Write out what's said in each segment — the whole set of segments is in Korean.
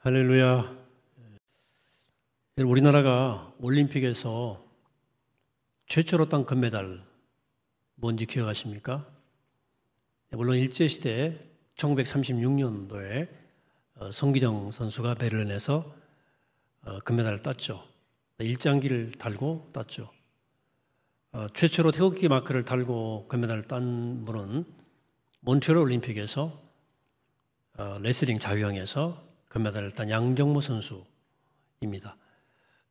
할렐루야. 우리나라가 올림픽에서 최초로 딴 금메달 뭔지 기억하십니까? 물론 일제시대 1936년도에 성기정 선수가 베를린에서 금메달을 땄죠. 일장기를 달고 땄죠. 최초로 태극기 마크를 달고 금메달을 딴 분은 몬트리올 올림픽에서 레슬링 자유형에서 금메달을 딴 양정모 선수입니다.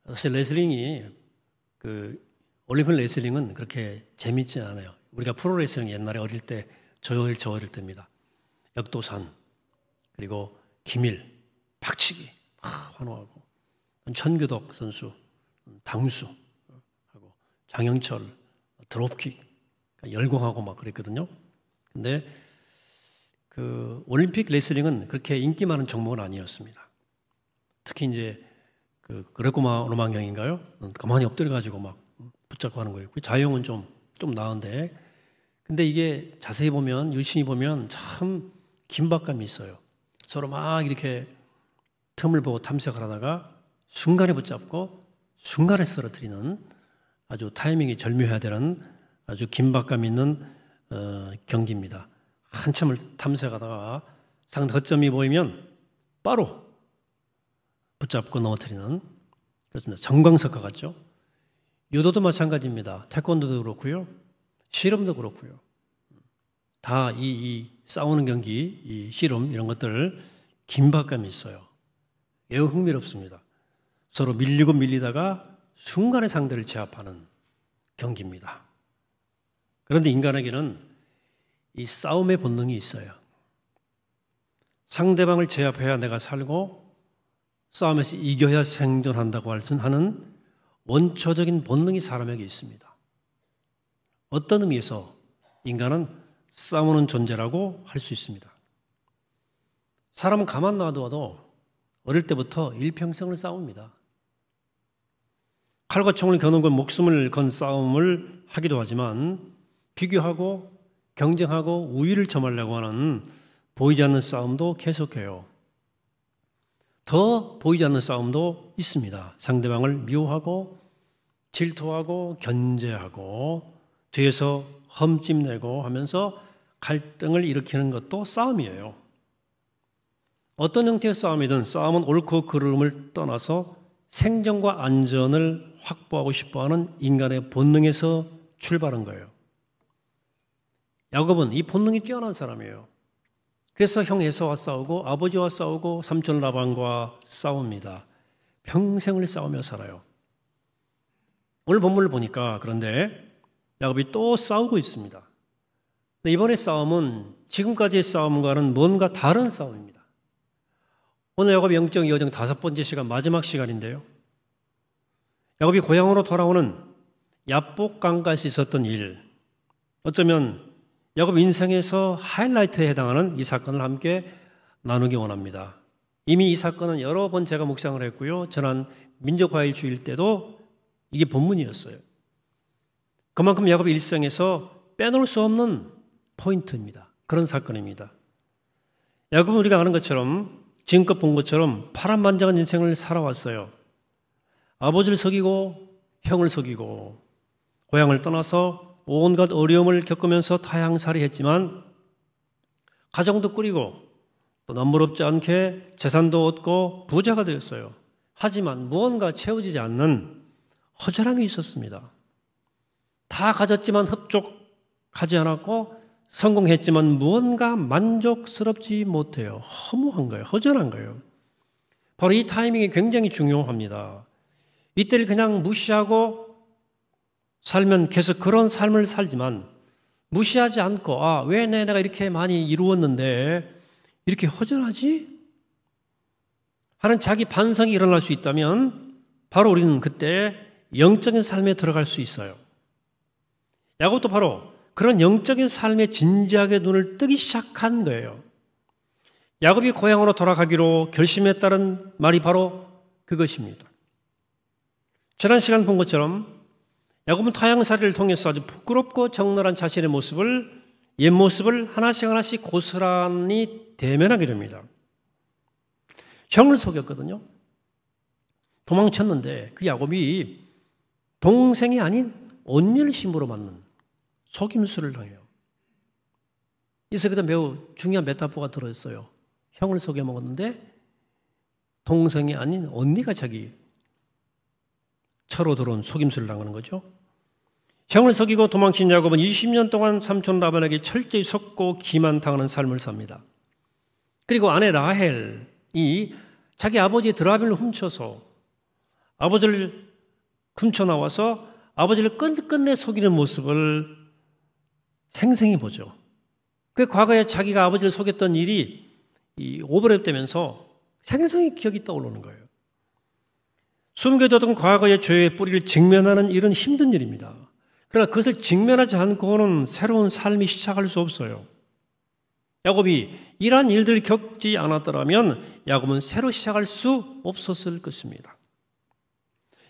사실 레슬링이 올림픽 레슬링은 그렇게 재밌지 않아요. 우리가 프로레슬링 옛날에 어릴 때 저 어릴 때입니다. 역도산 그리고 기밀, 박치기 환호하고 천규덕 선수, 당수 하고 장영철 드롭킥 열공하고 막 그랬거든요. 근데 올림픽 레슬링은 그렇게 인기 많은 종목은 아니었습니다. 특히 이제 그레코로마형인가요? 가만히 엎드려가지고 막 붙잡고 하는 거예요. 자유형은 좀 나은데, 근데 이게 자세히 보면, 유심히 보면 참 긴박감이 있어요. 서로 막 이렇게 틈을 보고 탐색을 하다가 순간에 붙잡고 순간에 쓰러뜨리는 아주 타이밍이 절묘해야 되는 아주 긴박감 있는 경기입니다. 한참을 탐색하다가 상대 허점이 보이면 바로 붙잡고 넘어뜨리는, 그렇습니다. 정광석과 같죠. 유도도 마찬가지입니다. 태권도도 그렇고요. 씨름도 그렇고요. 다 이 싸우는 경기, 이 씨름 이런 것들 긴박감이 있어요. 매우 흥미롭습니다. 서로 밀리고 밀리다가 순간에 상대를 제압하는 경기입니다. 그런데 인간에게는 이 싸움의 본능이 있어요. 상대방을 제압해야 내가 살고 싸움에서 이겨야 생존한다고 하는 원초적인 본능이 사람에게 있습니다. 어떤 의미에서 인간은 싸우는 존재라고 할 수 있습니다. 사람은 가만 놔둬도 어릴 때부터 일평생을 싸웁니다. 칼과 총을 겨눈 건 목숨을 건 싸움을 하기도 하지만 비교하고 경쟁하고 우위를 점하려고 하는 보이지 않는 싸움도 계속해요. 더 보이지 않는 싸움도 있습니다. 상대방을 미워하고 질투하고 견제하고 뒤에서 험찜내고 하면서 갈등을 일으키는 것도 싸움이에요. 어떤 형태의 싸움이든 싸움은 옳고 그름을 떠나서 생존과 안전을 확보하고 싶어하는 인간의 본능에서 출발한 거예요. 야곱은 이 본능이 뛰어난 사람이에요. 그래서 형 에서와 싸우고 아버지와 싸우고 삼촌 라반과 싸웁니다. 평생을 싸우며 살아요. 오늘 본문을 보니까 그런데 야곱이 또 싸우고 있습니다. 이번의 싸움은 지금까지의 싸움과는 뭔가 다른 싸움입니다. 오늘 야곱의 영적 여정 5번째 시간, 마지막 시간인데요. 야곱이 고향으로 돌아오는 야복 강가에서 있었던 일, 어쩌면 야곱 인생에서 하이라이트에 해당하는 이 사건을 함께 나누기 원합니다. 이미 이 사건은 여러 번 제가 묵상을 했고요. 지난 민족화일 주일 때도 이게 본문이었어요. 그만큼 야곱의 일생에서 빼놓을 수 없는 포인트입니다. 그런 사건입니다. 야곱은 우리가 아는 것처럼 지금껏 본 것처럼 파란만장한 인생을 살아왔어요. 아버지를 속이고 형을 속이고 고향을 떠나서 온갖 어려움을 겪으면서 타향살이 했지만 가정도 꾸리고 또 남부럽지 않게 재산도 얻고 부자가 되었어요. 하지만 무언가 채워지지 않는 허전함이 있었습니다. 다 가졌지만 흡족하지 않았고 성공했지만 무언가 만족스럽지 못해요. 허무한 거예요. 허전한 거예요. 바로 이 타이밍이 굉장히 중요합니다. 이때를 그냥 무시하고 살면 계속 그런 삶을 살지만 무시하지 않고 왜 내가 이렇게 많이 이루었는데 이렇게 허전하지? 하는 자기 반성이 일어날 수 있다면 바로 우리는 그때 영적인 삶에 들어갈 수 있어요. 야곱도 바로 그런 영적인 삶에 진지하게 눈을 뜨기 시작한 거예요. 야곱이 고향으로 돌아가기로 결심했다는 말이 바로 그것입니다. 지난 시간 본 것처럼 야곱은 타향살이를 통해서 아주 부끄럽고 적나라한 자신의 모습을, 옛 모습을 하나씩 고스란히 대면하게 됩니다. 형을 속였거든요. 도망쳤는데 그 야곱이 동생이 아닌 언니를 심부로 맞는 속임수를 당해요. 이석에도 매우 중요한 메타포가 들어있어요. 형을 속여 먹었는데 동생이 아닌 언니가 자기 처로 들어온 속임수를 당하는 거죠. 형을 속이고 도망친 야곱은 20년 동안 삼촌 라반에게 철저히 속고 기만당하는 삶을 삽니다. 그리고 아내 라헬이 자기 아버지 드라빌을 훔쳐서 아버지를 훔쳐 나와서 아버지를 끝내 속이는 모습을 생생히 보죠. 그 과거에 자기가 아버지를 속였던 일이 오버랩되면서 생생히 기억이 떠오르는 거예요. 숨겨뒀던 과거의 죄의 뿌리를 직면하는 일은 힘든 일입니다. 그러나 그것을 직면하지 않고는 새로운 삶이 시작할 수 없어요. 야곱이 이러한 일들을 겪지 않았더라면 야곱은 새로 시작할 수 없었을 것입니다.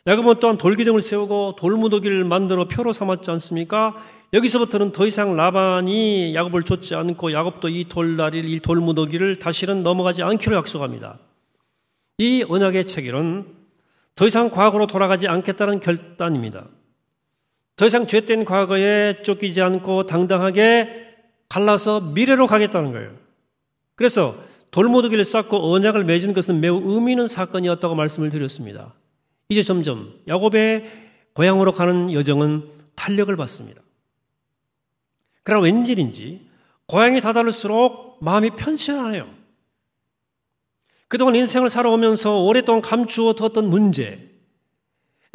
야곱은 또한 돌기둥을 세우고 돌무더기를 만들어 표로 삼았지 않습니까? 여기서부터는 더 이상 라반이 야곱을 좇지 않고 야곱도 이 돌다리를, 이 돌무더기를 다시는 넘어가지 않기로 약속합니다. 이 언약의 체결은 더 이상 과거로 돌아가지 않겠다는 결단입니다. 더 이상 죄된 과거에 쫓기지 않고 당당하게 갈라서 미래로 가겠다는 거예요. 그래서 돌무더기를 쌓고 언약을 맺은 것은 매우 의미 있는 사건이었다고 말씀을 드렸습니다. 이제 점점 야곱의 고향으로 가는 여정은 탄력을 받습니다. 그러나 웬일인지 고향에 다다를수록 마음이 편치않아요. 그동안 인생을 살아오면서 오랫동안 감추어 두었던 문제,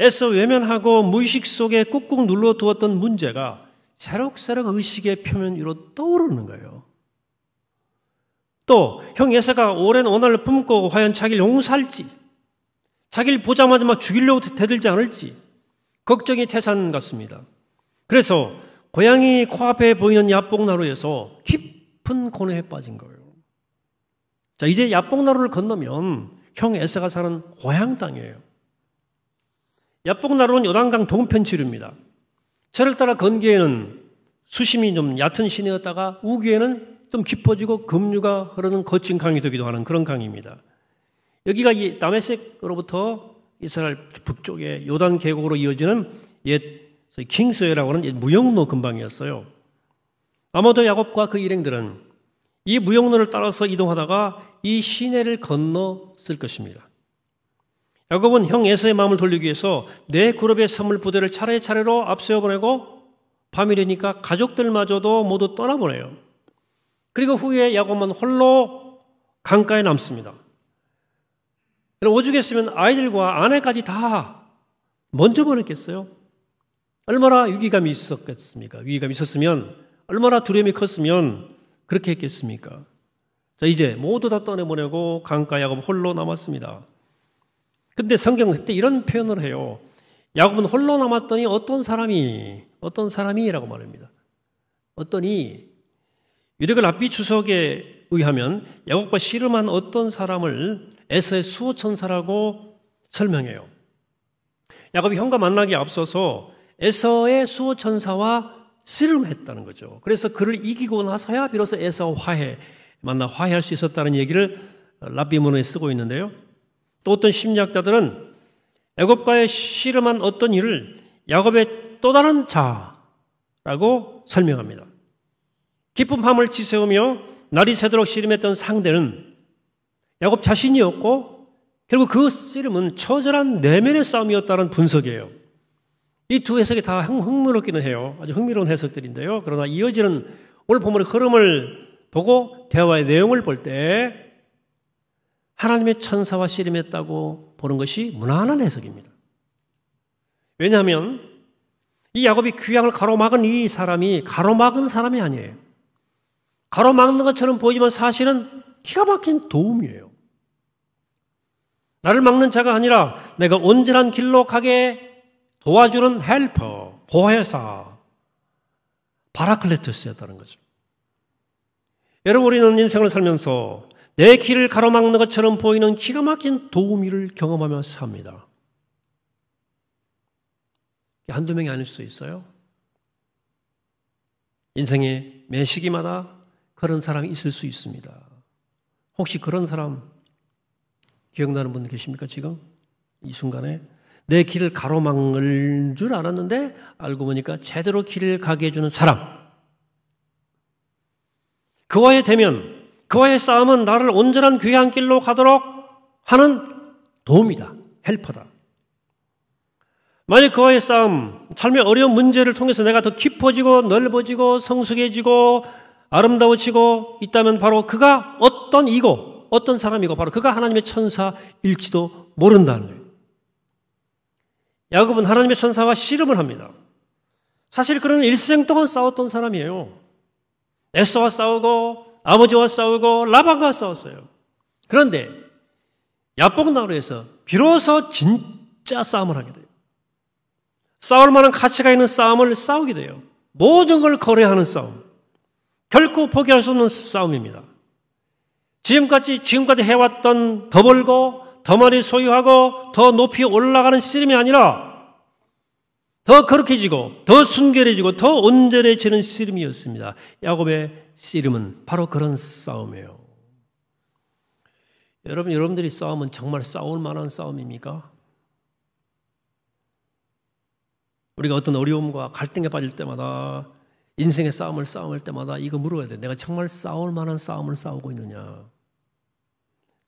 애써 외면하고 무의식 속에 꾹꾹 눌러두었던 문제가 새록새록 의식의 표면 위로 떠오르는 거예요. 또 형 에사가 오랜 원한을 품고 과연 자기를 용서할지, 자기를 보자마자 막 죽이려고 대들지 않을지 걱정이 태산 같습니다. 그래서 고향이 코앞에 보이는 야복나루에서 깊은 고뇌에 빠진 거예요. 자, 이제 야복나루를 건너면 형 에사가 사는 고향 땅이에요. 야복나루는 요단강 동편지류입니다. 저를 따라 건기에는 수심이 좀 얕은 시내였다가 우기에는 좀 깊어지고 급류가 흐르는 거친 강이 되기도 하는 그런 강입니다. 여기가 이 다메섹으로부터 이스라엘 북쪽에 요단 계곡으로 이어지는 옛 킹스웨이라고 하는 옛 무역로 근방이었어요. 아마도 야곱과 그 일행들은 이 무역로를 따라서 이동하다가 이 시내를 건넜을 것입니다. 야곱은 형 에서의 마음을 돌리기 위해서 네 그룹의 선물 부대를 차례차례로 앞세워 보내고 밤이 되니까 가족들마저도 모두 떠나보내요. 그리고 후에 야곱은 홀로 강가에 남습니다. 오죽했으면 아이들과 아내까지 다 먼저 보냈겠어요? 얼마나 위기감이 있었겠습니까? 위기감이 있었으면, 얼마나 두려움이 컸으면 그렇게 했겠습니까? 자, 이제 모두 다 떠내보내고 강가 야곱 홀로 남았습니다. 근데 성경은 그때 이런 표현을 해요. 야곱은 홀로 남았더니 어떤 사람이라고 말합니다. 어떠니, 유대글 랍비 추석에 의하면 야곱과 씨름한 어떤 사람을 에서의 수호천사라고 설명해요. 야곱이 형과 만나기에 앞서서 에서의 수호천사와 씨름했다는 거죠. 그래서 그를 이기고 나서야 비로소 에서와 만나 화해할 수 있었다는 얘기를 랍비 문헌에 쓰고 있는데요. 또 어떤 심리학자들은 야곱과의 씨름한 어떤 일을 야곱의 또 다른 자라고 설명합니다. 깊은 밤을 지새우며 날이 새도록 씨름했던 상대는 야곱 자신이었고 결국 그 씨름은 처절한 내면의 싸움이었다는 분석이에요. 이 두 해석이 다 흥미롭기는 해요. 아주 흥미로운 해석들인데요. 그러나 이어지는 오늘 본문의 흐름을 보고 대화의 내용을 볼 때 하나님의 천사와 씨름했다고 보는 것이 무난한 해석입니다. 왜냐하면 이 야곱이 귀향을 가로막은 이 사람이 가로막은 사람이 아니에요. 가로막는 것처럼 보이지만 사실은 기가 막힌 도움이에요. 나를 막는 자가 아니라 내가 온전한 길로 가게 도와주는 헬퍼, 보혜사, 바라클레토스였다는 거죠. 여러분, 우리는 인생을 살면서 내 길을 가로막는 것처럼 보이는 기가 막힌 도우미를 경험하며 삽니다. 한두 명이 아닐 수 있어요. 인생의 매 시기마다 그런 사람이 있을 수 있습니다. 혹시 그런 사람 기억나는 분 계십니까 지금? 이 순간에 내 길을 가로막을 줄 알았는데 알고 보니까 제대로 길을 가게 해주는 사람. 그와의 대면, 그와의 싸움은 나를 온전한 귀한 길로 가도록 하는 도움이다. 헬퍼다. 만약 그와의 싸움, 삶의 어려운 문제를 통해서 내가 더 깊어지고 넓어지고 성숙해지고 아름다워지고 있다면 바로 그가 어떤 이고 어떤 사람이고 바로 그가 하나님의 천사일지도 모른다는 거예요. 야곱은 하나님의 천사와 씨름을 합니다. 사실 그는 일생 동안 싸웠던 사람이에요. 에서와 싸우고 아버지와 싸우고 라반과 싸웠어요. 그런데 야복나루에서 비로소 진짜 싸움을 하게 돼요. 싸울 만한 가치가 있는 싸움을 싸우게 돼요. 모든 걸 거래하는 싸움. 결코 포기할 수 없는 싸움입니다. 지금까지 해왔던 더 벌고 더 많이 소유하고 더 높이 올라가는 씨름이 아니라 더 거룩해지고 더 순결해지고 더 온전해지는 씨름이었습니다. 야곱의 씨름은 바로 그런 싸움이에요. 여러분들이 싸움은 정말 싸울 만한 싸움입니까? 우리가 어떤 어려움과 갈등에 빠질 때마다 인생의 싸움을 때마다 이거 물어야 돼. 내가 정말 싸울 만한 싸움을 싸우고 있느냐?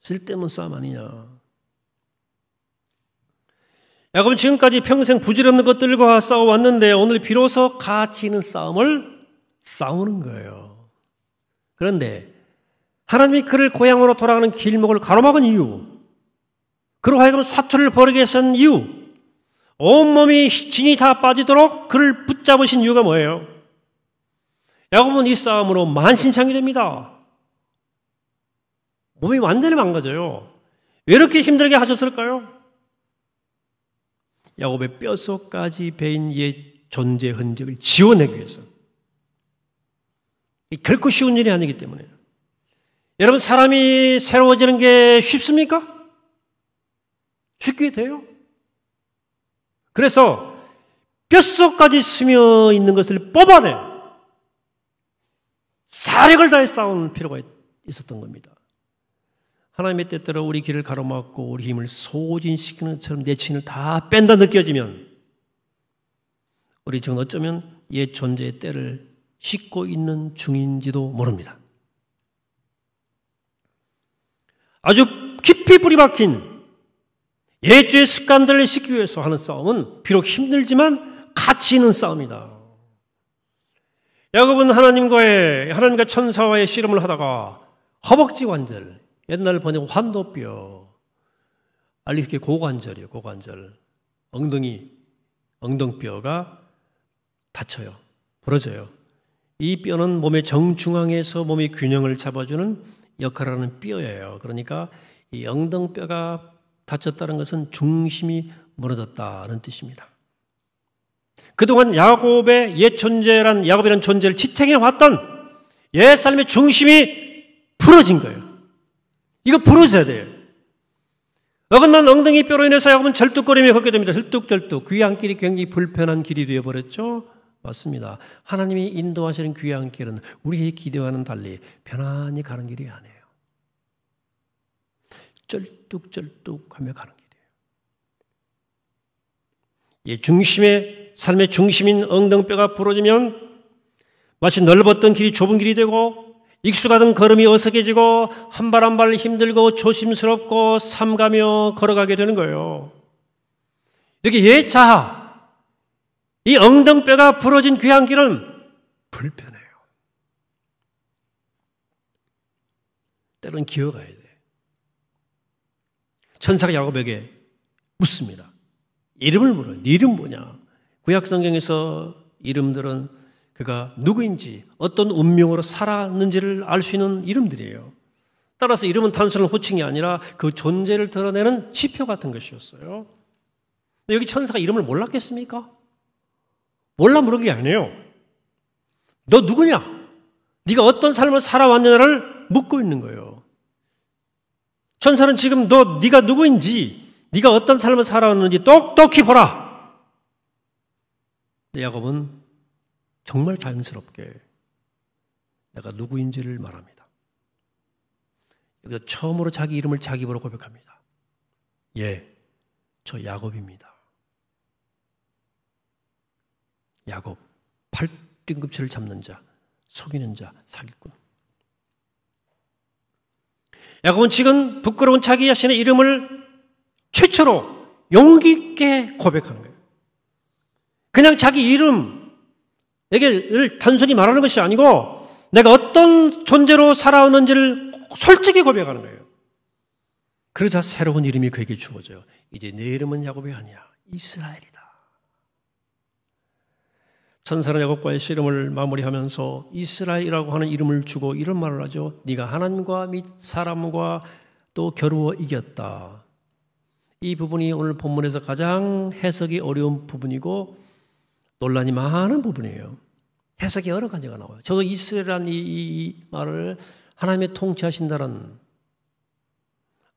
쓸데없는 싸움 아니냐? 야곱은 지금까지 평생 부질없는 것들과 싸워왔는데 오늘 비로소 가치 있는 싸움을 싸우는 거예요. 그런데 하나님이 그를 고향으로 돌아가는 길목을 가로막은 이유, 그로 하여금 사투를 벌이게 하신 이유, 온몸이 진이 다 빠지도록 그를 붙잡으신 이유가 뭐예요? 야곱은 이 싸움으로 만신창이 됩니다. 몸이 완전히 망가져요. 왜 이렇게 힘들게 하셨을까요? 야곱의 뼛속까지 배인 옛 존재 흔적을 지워내기 위해서. 결코 쉬운 일이 아니기 때문에. 여러분, 사람이 새로워지는 게 쉽습니까? 쉽게 돼요. 그래서 뼛속까지 스며 있는 것을 뽑아내 사력을 다해 싸우는 필요가 있었던 겁니다. 하나님의 때때로 우리 길을 가로막고 우리 힘을 소진시키는 것처럼 내 친을 다 뺀다 느껴지면 우리 지금 어쩌면 옛 존재의 때를 씻고 있는 중인지도 모릅니다. 아주 깊이 뿌리 박힌 옛주의 습관들을 씻기 위해서 하는 싸움은 비록 힘들지만 가치 있는 싸움이다. 야곱은 하나님과 천사와의 씨름을 하다가 허벅지 관절, 옛날 번역 환도뼈, 알리스케 고관절이에요. 고관절. 엉덩뼈가 다쳐요. 부러져요. 이 뼈는 몸의 정중앙에서 몸의 균형을 잡아주는 역할을 하는 뼈예요. 그러니까 이 엉덩뼈가 다쳤다는 것은 중심이 무너졌다는 뜻입니다. 그동안 야곱이라는 존재를 지탱해왔던 옛 삶의 중심이 부러진 거예요. 이거 부러져야 돼요. 어긋난 엉덩이 뼈로 인해서 야곱은 절뚝거리며 걷게 됩니다. 절뚝절뚝. 귀한 길이 굉장히 불편한 길이 되어버렸죠. 맞습니다. 하나님이 인도하시는 귀한 길은 우리의 기대와는 달리 편안히 가는 길이 아니에요. 쩔뚝쩔뚝하며 가는 길이에요. 삶의 중심인 엉덩뼈가 부러지면 마치 넓었던 길이 좁은 길이 되고 익숙하던 걸음이 어색해지고 한 발 한 발 힘들고 조심스럽고 삼가며 걸어가게 되는 거예요. 이렇게 옛 자아, 이 엉덩뼈가 부러진 귀한 길은 불편해요. 때로는 기어가야 돼. 천사가 야곱에게 묻습니다. 이름을 물어요. 네 이름 뭐냐? 구약 성경에서 이름들은 그가 누구인지 어떤 운명으로 살았는지를 알 수 있는 이름들이에요. 따라서 이름은 단순한 호칭이 아니라 그 존재를 드러내는 지표 같은 것이었어요. 근데 여기 천사가 이름을 몰랐겠습니까? 몰라 물은 게 아니에요. 너 누구냐? 네가 어떤 삶을 살아왔느냐를 묻고 있는 거예요. 천사는 지금 네가 누구인지, 네가 어떤 삶을 살아왔는지 똑똑히 보라. 야곱은 정말 자연스럽게 내가 누구인지를 말합니다. 여기서 처음으로 자기 이름을 자기 입으로 고백합니다. 예, 저 야곱입니다. 야곱, 8등급치를 잡는 자, 속이는 자, 사기꾼. 야곱은 지금 부끄러운 자기 자신의 이름을 최초로 용기 있게 고백하는 거예요. 그냥 자기 이름을 단순히 말하는 것이 아니고 내가 어떤 존재로 살아왔는지를 솔직히 고백하는 거예요. 그러자 새로운 이름이 그에게 주어져요. 이제 내 이름은 야곱이 아니야. 이스라엘이다. 천사는 야곱과의 씨름을 마무리하면서 이스라엘이라고 하는 이름을 주고 이런 말을 하죠. 네가 하나님과 및 사람과 또 겨루어 이겼다. 이 부분이 오늘 본문에서 가장 해석이 어려운 부분이고 논란이 많은 부분이에요. 해석이 여러 가지가 나와요. 저도 이스라엘이라는 이 말을 하나님의 통치하신다는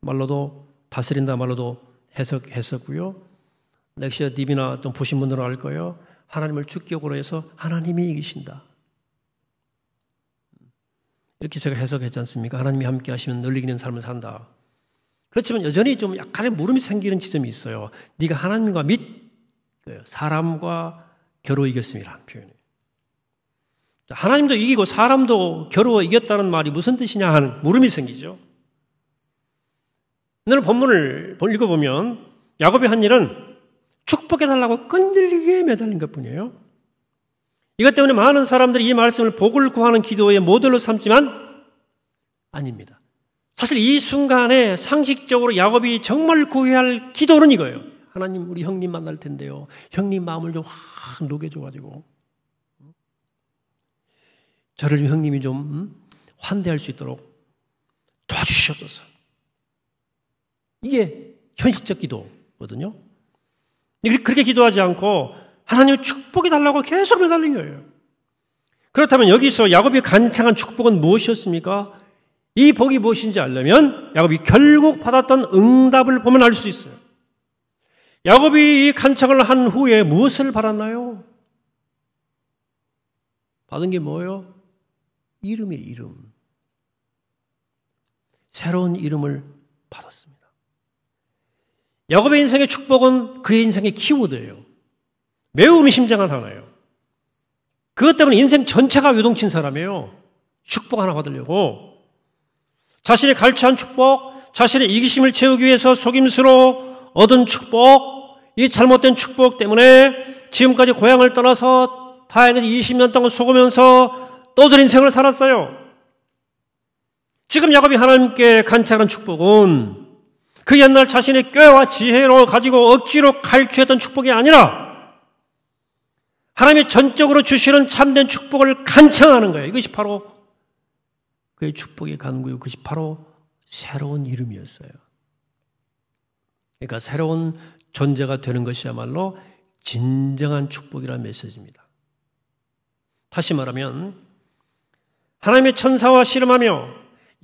말로도 다스린다 말로도 해석했었고요. 렉시아 DB나 좀 보신 분들은 알 거예요. 하나님을 주격으로 해서 하나님이 이기신다. 이렇게 제가 해석했지 않습니까? 하나님이 함께 하시면 늘 이기는 삶을 산다. 그렇지만 여전히 좀 약간의 물음이 생기는 지점이 있어요. 네가 하나님과 및 사람과 겨루어 이겼음이라는 표현이에요. 하나님도 이기고 사람도 겨루어 이겼다는 말이 무슨 뜻이냐 하는 물음이 생기죠. 오늘 본문을 읽어보면 야곱이 한 일은 축복해달라고 끈질기게 매달린 것뿐이에요. 이것 때문에 많은 사람들이 이 말씀을 복을 구하는 기도의 모델로 삼지만 아닙니다. 사실 이 순간에 상식적으로 야곱이 정말 구해야 할 기도는 이거예요. 하나님, 우리 형님 만날 텐데요. 형님 마음을 좀 확 녹여줘가지고 저를 형님이 좀 환대할 수 있도록 도와주시옵소서. 이게 현실적 기도거든요. 그렇게 기도하지 않고 하나님 축복이 달라고 계속 매달린 거예요. 그렇다면 여기서 야곱이 간청한 축복은 무엇이었습니까? 이 복이 무엇인지 알려면 야곱이 결국 받았던 응답을 보면 알 수 있어요. 야곱이 이 간청을 한 후에 무엇을 받았나요? 받은 게 뭐예요? 이름이에요, 이름. 새로운 이름을 받았습니다. 야곱의 인생의 축복은 그의 인생의 키워드예요. 매우 의미심장한 하나예요. 그것 때문에 인생 전체가 요동친 사람이에요. 축복 하나 받으려고. 자신의 갈취한 축복, 자신의 이기심을 채우기 위해서 속임수로 얻은 축복, 이 잘못된 축복 때문에 지금까지 고향을 떠나서 타인에서 20년 동안 속으면서 떠들 인생을 살았어요. 지금 야곱이 하나님께 간청한 축복은 그 옛날 자신의 꾀와 지혜로 가지고 억지로 갈취했던 축복이 아니라 하나님이 전적으로 주시는 참된 축복을 간청하는 거예요. 이것이 바로 그의 축복의 간구요. 그것이 바로 새로운 이름이었어요. 그러니까 새로운 존재가 되는 것이야말로 진정한 축복이라는 메시지입니다. 다시 말하면 하나님의 천사와 씨름하며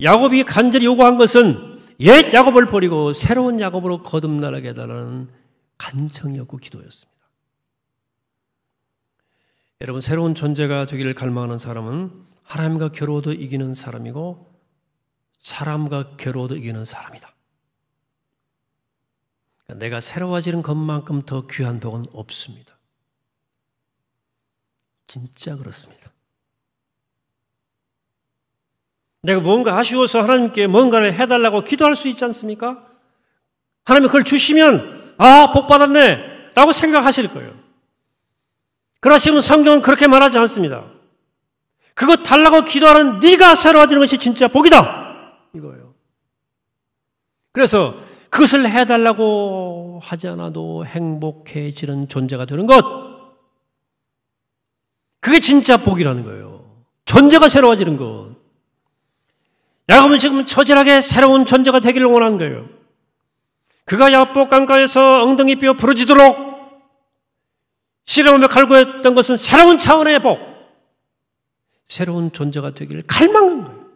야곱이 간절히 요구한 것은 옛 야곱을 버리고 새로운 야곱으로 거듭나게 해달라는 간청이었고 기도였습니다. 여러분, 새로운 존재가 되기를 갈망하는 사람은 하나님과 겨루어도 이기는 사람이고 사람과 겨루어도 이기는 사람이다. 내가 새로워지는 것만큼 더 귀한 복은 없습니다. 진짜 그렇습니다. 내가 뭔가 아쉬워서 하나님께 뭔가를 해달라고 기도할 수 있지 않습니까? 하나님이 그걸 주시면 복 받았네 라고 생각하실 거예요. 그러시면 성경은 그렇게 말하지 않습니다. 그거 달라고 기도하는 네가 새로워지는 것이 진짜 복이다 이거예요. 그래서 그것을 해달라고 하지 않아도 행복해지는 존재가 되는 것, 그게 진짜 복이라는 거예요. 존재가 새로워지는 것. 야곱은 지금 처절하게 새로운 존재가 되기를 원한 거예요. 그가 야복 강가에서 엉덩이 뼈 부러지도록 씨름하며 갈구했던 것은 새로운 차원의 복, 새로운 존재가 되기를 갈망한 거예요.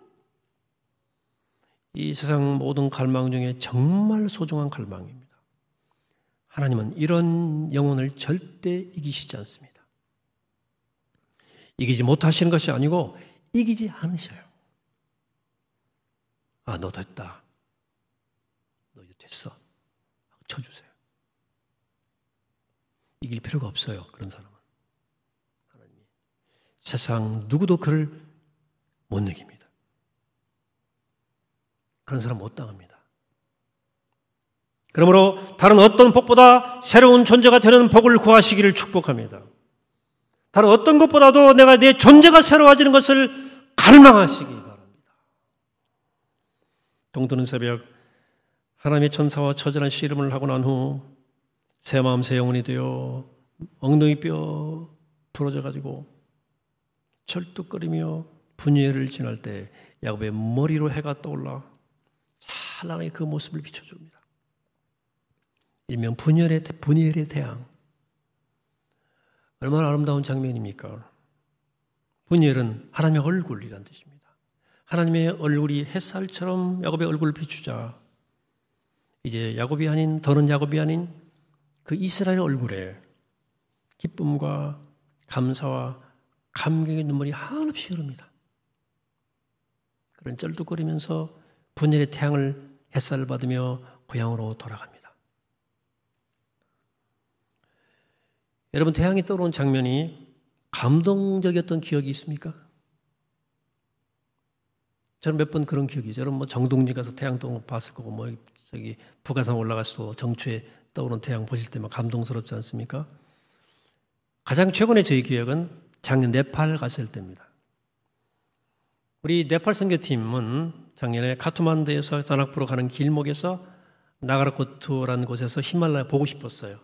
이 세상 모든 갈망 중에 정말 소중한 갈망입니다. 하나님은 이런 영혼을 절대 이기시지 않습니다. 이기지 못하시는 것이 아니고 이기지 않으셔요. 너 됐다. 너 이제 됐어. 비춰주세요. 이길 필요가 없어요. 그런 사람은. 하나님이 세상 누구도 그를 못 이깁니다. 그런 사람 못 당합니다. 그러므로 다른 어떤 복보다 새로운 존재가 되는 복을 구하시기를 축복합니다. 다른 어떤 것보다도 내가 내 존재가 새로워지는 것을 갈망하시기 바랍니다. 동토는 새벽 하나님의 천사와 처절한 씨름을 하고 난 후 새 마음 새 영혼이 되어 엉덩이 뼈 부러져 가지고 철뚝거리며 분예를 지날 때 야곱의 머리로 해가 떠올라 찬란하게 그 모습을 비춰줍니다. 일명 분열의 태양. 얼마나 아름다운 장면입니까? 분열은 하나님의 얼굴이란 뜻입니다. 하나님의 얼굴이 햇살처럼 야곱의 얼굴을 비추자 이제 야곱이 아닌 더는 야곱이 아닌 그 이스라엘의 얼굴에 기쁨과 감사와 감격의 눈물이 한없이 흐릅니다. 그런 쩔뚝거리면서 분열의 태양을 햇살을 받으며 고향으로 돌아갑니다. 여러분, 태양이 떠오르는 장면이 감동적이었던 기억이 있습니까? 저는 몇 번 그런 기억이 있어요. 여러분 정동진 가서 태양 떠오르는 거 봤을 거고 저기 북한산 올라가서 정초에 떠오르는 태양 보실 때만 감동스럽지 않습니까? 가장 최근에 저희 기억은 작년 네팔 갔을 때입니다. 우리 네팔 선교팀은 작년에 카트만두에서 다낙푸로 가는 길목에서 나가라코트라는 곳에서 히말라야 보고 싶었어요.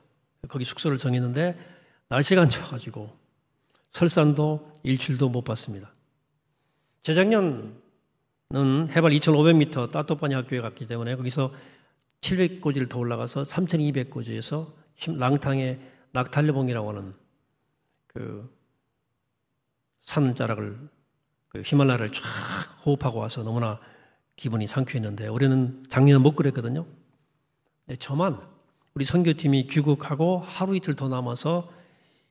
거기 숙소를 정했는데 날씨가 안 좋아가지고 설산도 일출도 못 봤습니다. 재작년은 해발 2,500m 따또빠니 학교에 갔기 때문에 거기서 700고지를 더 올라가서 3,200고지에서 랑탕의 낙탈레봉이라고 하는 그 산자락을 그 히말라야를 쫙 호흡하고 와서 너무나 기분이 상쾌했는데 올해는 작년에 못 그랬거든요. 저만 우리 선교팀이 귀국하고 하루 이틀 더 남아서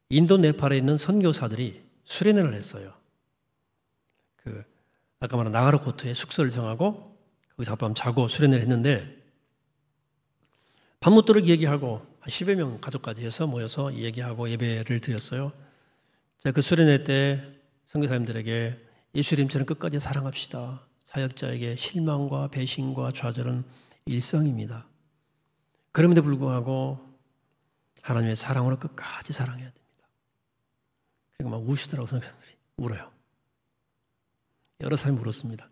인도 네팔에 있는 선교사들이 수련회를 했어요. 그 아까 말한 나가라코트에 숙소를 정하고 거기서 하룻밤 자고 수련회를 했는데 밤무도록 얘기하고 한 10여 명 가족까지 해서 모여서 얘기하고 예배를 드렸어요. 제가 그 수련회 때 선교사님들에게 예수님처럼 끝까지 사랑합시다. 사역자에게 실망과 배신과 좌절은 일상입니다. 그럼에도 불구하고 하나님의 사랑으로 끝까지 사랑해야 됩니다. 그리고 막 우시더라고 선교사님들이 울어요. 여러 사람이 울었습니다.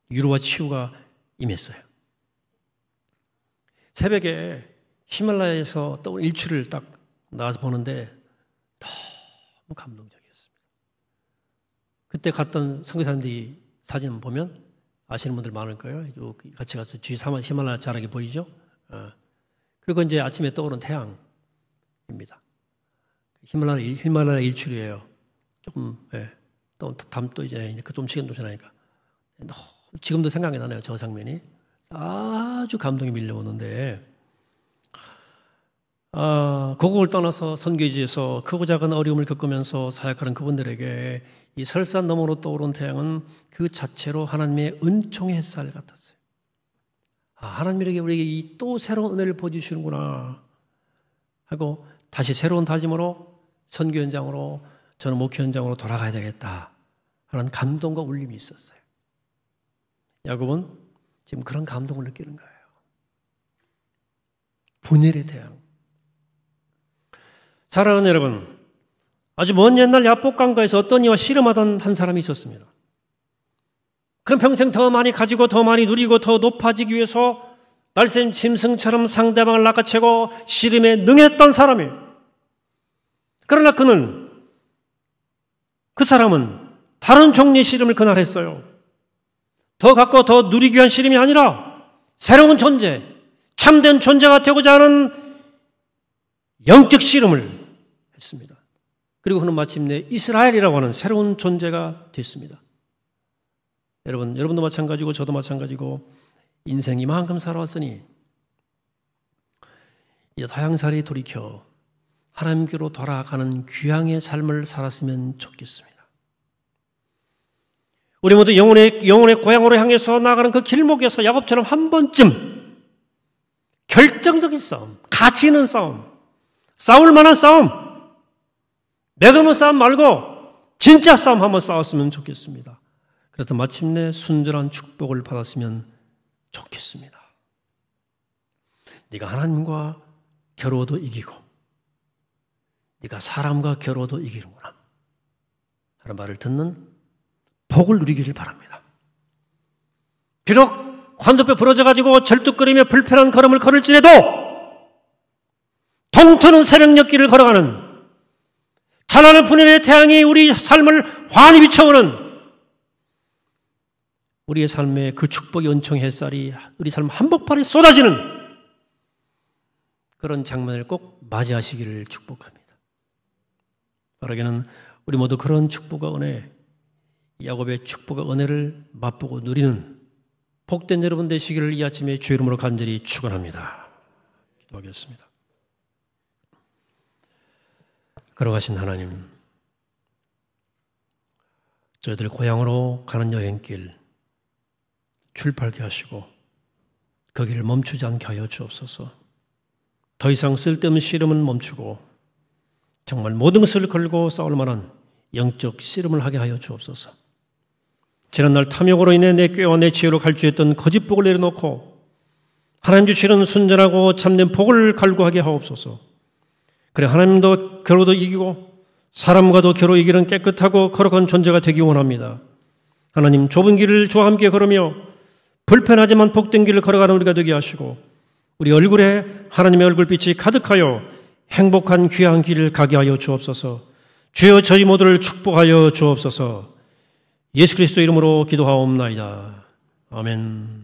위로와 치유가 임했어요. 새벽에 히말라야에서 떠오른 일출을 딱 나와서 보는데 너무 감동적이었습니다. 그때 갔던 선교사님들이 사진 보면 아시는 분들 많을 거예요. 같이 가서 뒤에 히말라야 자락이 보이죠? 그리고 이제 아침에 떠오른 태양입니다. 히말라야 일출이에요. 조금, 또 이제 좀 시간 도 지나니까. 지금도 생각이 나네요. 저 장면이. 아주 감동이 밀려오는데, 고국을 떠나서 선교지에서 크고 작은 어려움을 겪으면서 사역하는 그분들에게 이 설산 너머로 떠오른 태양은 그 자체로 하나님의 은총의 햇살 같았어요. 하나님에게 우리에게 이 또 새로운 은혜를 보여주시는구나 하고 다시 새로운 다짐으로 선교 현장으로 저는 목회 현장으로 돌아가야 되겠다 하는 감동과 울림이 있었어요. 야곱은 지금 그런 감동을 느끼는 거예요. 분열의 태양. 사랑하는 여러분, 아주 먼 옛날 야복강가에서 어떤 이와 씨름하던 한 사람이 있었습니다. 그는 평생 더 많이 가지고 더 많이 누리고 더 높아지기 위해서 날쌘 짐승처럼 상대방을 낚아채고 씨름에 능했던 사람이에요. 그러나 그 사람은 다른 종류의 씨름을 그날 했어요. 더 갖고 더 누리기 위한 씨름이 아니라 새로운 존재, 참된 존재가 되고자 하는 영적 씨름을 했습니다. 그리고 그는 마침내 이스라엘이라고 하는 새로운 존재가 됐습니다. 여러분도 마찬가지고 저도 마찬가지고 인생 이만큼 살아왔으니 이제 다양살이 돌이켜 하나님께로 돌아가는 귀향의 삶을 살았으면 좋겠습니다. 우리 모두 영혼의 고향으로 향해서 나아가는 그 길목에서 야곱처럼 한 번쯤 결정적인 싸움, 가치 있는 싸움, 싸울 만한 싸움, 매그넘 싸움 말고 진짜 싸움 한번 싸웠으면 좋겠습니다. 그래서 마침내 순전한 축복을 받았으면 좋겠습니다. 네가 하나님과 겨루어도 이기고 네가 사람과 겨루어도 이기는구나 하는 말을 듣는 복을 누리기를 바랍니다. 비록 관도뼈 부러져가지고 절뚝거리며 불편한 걸음을 걸을지라도 동트는 새벽녘길을 걸어가는 찬란한 푸념의 태양이 우리 삶을 환히 비춰오는 우리의 삶에 그 축복의 은총 햇살이 우리 삶 한복판에 쏟아지는 그런 장면을 꼭 맞이하시기를 축복합니다. 바라기는 우리 모두 그런 축복과 은혜, 야곱의 축복과 은혜를 맛보고 누리는 복된 여러분 되시기를 이 아침에 주의 이름으로 간절히 축원합니다. 기도하겠습니다. 걸어가신 하나님, 저희들 고향으로 가는 여행길 출발케 하시고 거기를 멈추지 않게 하여 주옵소서. 더 이상 쓸데없는 씨름은 멈추고 정말 모든 것을 걸고 싸울 만한 영적 씨름을 하게 하여 주옵소서. 지난날 탐욕으로 인해 내 꾀와 내 지혜로 갈주했던 거짓 복을 내려놓고 하나님 주시는 순전하고 참된 복을 갈구하게 하옵소서. 그래 하나님도 겨루도 이기고 사람과도 겨루 이기는 깨끗하고 거룩한 존재가 되기 원합니다. 하나님 좁은 길을 주와 함께 걸으며 불편하지만 복된 길을 걸어가는 우리가 되게 하시고 우리 얼굴에 하나님의 얼굴빛이 가득하여 행복한 귀한 길을 가게 하여 주옵소서. 주여 저희 모두를 축복하여 주옵소서. 예수 그리스도 이름으로 기도하옵나이다. 아멘.